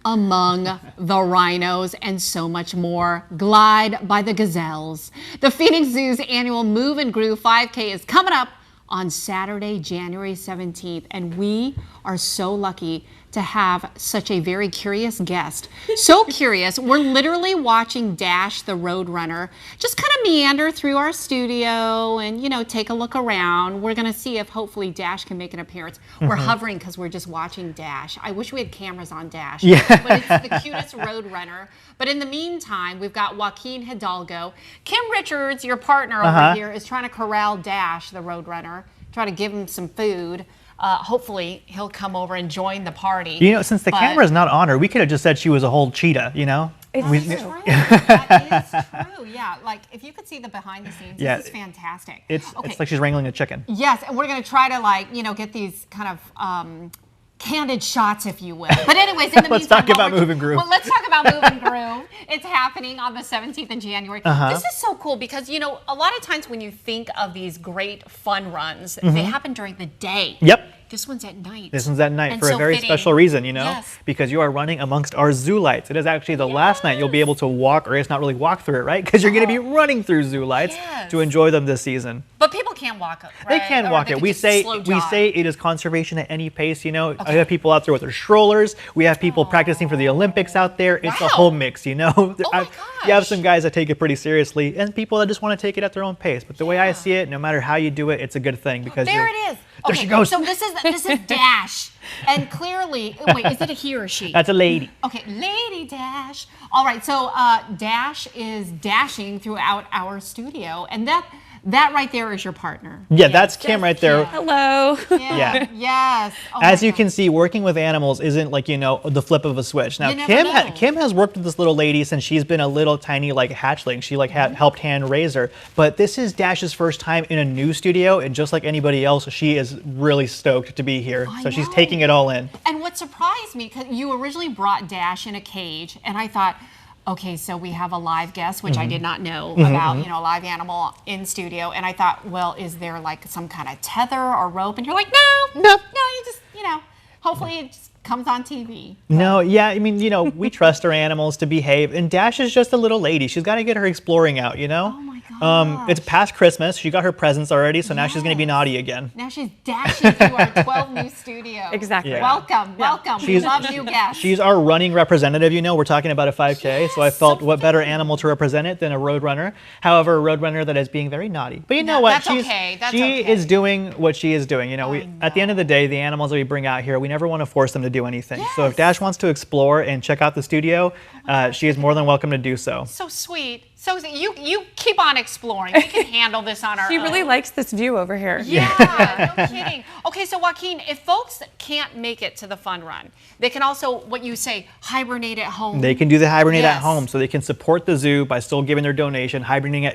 among the rhinos, and so much more. Glide by the gazelles. The Phoenix Zoo's annual Move and Groove 5K is coming up on Saturday, January 17th, and we are so lucky to have such a very curious guest. So curious, we're literally watching Dash the roadrunner just kind of meander through our studio and, you know, take a look around. We're gonna see if hopefully Dash can make an appearance. We're hovering because we're just watching Dash. I wish we had cameras on Dash, but it's the cutest roadrunner. But in the meantime, we've got Joaquin Hidalgo. Kim Richards, your partner over here, is trying to corral Dash the roadrunner, try to give him some food. Hopefully he'll come over and join the party. You know, since the camera's not on her, we could have just said she was a whole cheetah, you know? That's true. That is true. Yeah, like if you could see the behind the scenes, this is fantastic. It's like she's wrangling a chicken. Yes, and we're going to try to, like, you know, get these kind of candid shots, if you will. But anyways, in the let's meantime, talk about Move and Groove. Well, let's talk about Move and Groove. It's happening on the 17th of January. This is so cool because, you know, a lot of times when you think of these great fun runs, they happen during the day. Yep. This one's at night. This one's at night for a very special reason, you know, because you are running amongst our zoo lights. It is actually the last night you'll be able to walk, or it's not really walk through it, right? Because you're going to be running through zoo lights to enjoy them this season. But people can't walk it, right? They can walk it. We say it is conservation at any pace, you know. I have people out there with their strollers. We have people practicing for the Olympics out there. It's a whole mix, you know. You have some guys that take it pretty seriously and people that just want to take it at their own pace. But the way I see it, no matter how you do it, it's a good thing because there it is. There she goes. So this is Dash, and clearly, wait, is it a he or a she? That's a lady. Okay, Lady Dash. All right, so Dash is dashing throughout our studio, and that right there is your partner. Yeah, that's Kim right there. Hello. Yeah. Yes. Oh, as you can see, working with animals isn't like, you know, the flip of a switch. Now, Kim has worked with this little lady since she's been a little tiny like hatchling. She like helped hand raise her. But this is Dash's first time in a new studio, and just like anybody else, she is really stoked to be here. So she's taking it all in. And what surprised me, because you originally brought Dash in a cage, and I thought, okay, so we have a live guest, which I did not know about, you know, a live animal in studio. And I thought, well, is there like some kind of tether or rope? And you're like, no, you just, you know, hopefully it just comes on TV. No, yeah, I mean, you know, we trust our animals to behave. And Dash is just a little lady. She's got to get her exploring out, you know? Oh my gosh. It's past Christmas. She got her presents already, so now she's going to be naughty again. Now she's dashing through our 12 new studio. Exactly. Yeah. Welcome. We love you guests. She's our running representative, you know. We're talking about a 5K, so I felt what better animal to represent it than a roadrunner. However, a roadrunner that is being very naughty. But you know what? She is doing what she is doing. You know, at the end of the day, the animals that we bring out here, we never want to force them to do anything. So if Dash wants to explore and check out the studio, she is more than welcome to do so. So sweet. So you keep on exploring. We can handle this on our own. She really likes this view over here. Yeah, no kidding. Okay, so Joaquin, if folks can't make it to the fun run, they can also, what you say, hibernate at home. They can do the hibernate at home, so they can support the zoo by still giving their donation, hibernating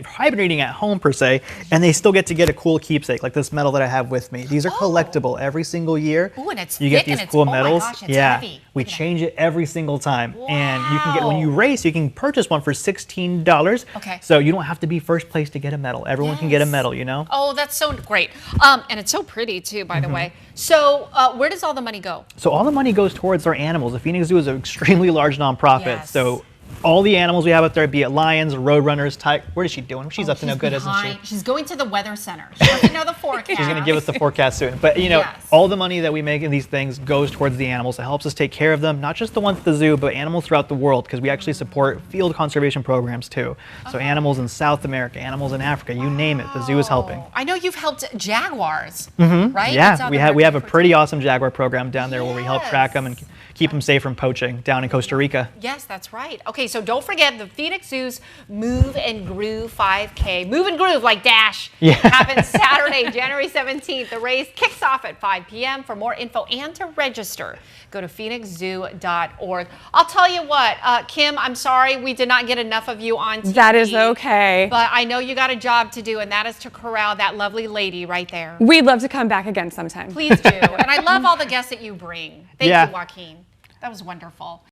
at home per se, and they still get to get a cool keepsake like this medal that I have with me. These are collectible every single year. Ooh, and it's you get these cool medals. Oh my gosh, it's heavy. We change it every single time, and you can get, when you race, you can purchase one for $16. Okay. So you don't have to be first place to get a medal. Everyone can get a medal, you know? Oh, that's so great. And it's so pretty too, by the way. So where does all the money go? So all the money goes towards our animals. The Phoenix Zoo is an extremely large nonprofit. So all the animals we have out there, be it lions, roadrunners, what is she doing? She's up to no good, isn't she? She's going to the weather center. She doesn't know the forecast. She's going to give us the forecast soon. But, you know, all the money that we make in these things goes towards the animals. It helps us take care of them, not just the ones at the zoo, but animals throughout the world, because we actually support field conservation programs, too. So animals in South America, animals in Africa, you name it, the zoo is helping. I know you've helped jaguars, right? Yeah, we have a pretty awesome jaguar program down there where we help track them and keep them safe from poaching down in Costa Rica. Yes, that's right. Okay, so don't forget the Phoenix Zoo's Move and Groove 5K. Move and Groove like Dash. Happens Saturday, January 17th. The race kicks off at 5 p.m. For more info and to register, go to phoenixzoo.org. I'll tell you what, Kim, I'm sorry we did not get enough of you on TV. That is okay. But I know you got a job to do, and that is to corral that lovely lady right there. We'd love to come back again sometime. Please do. And I love all the guests that you bring. Thank you, Joaquin. That was wonderful.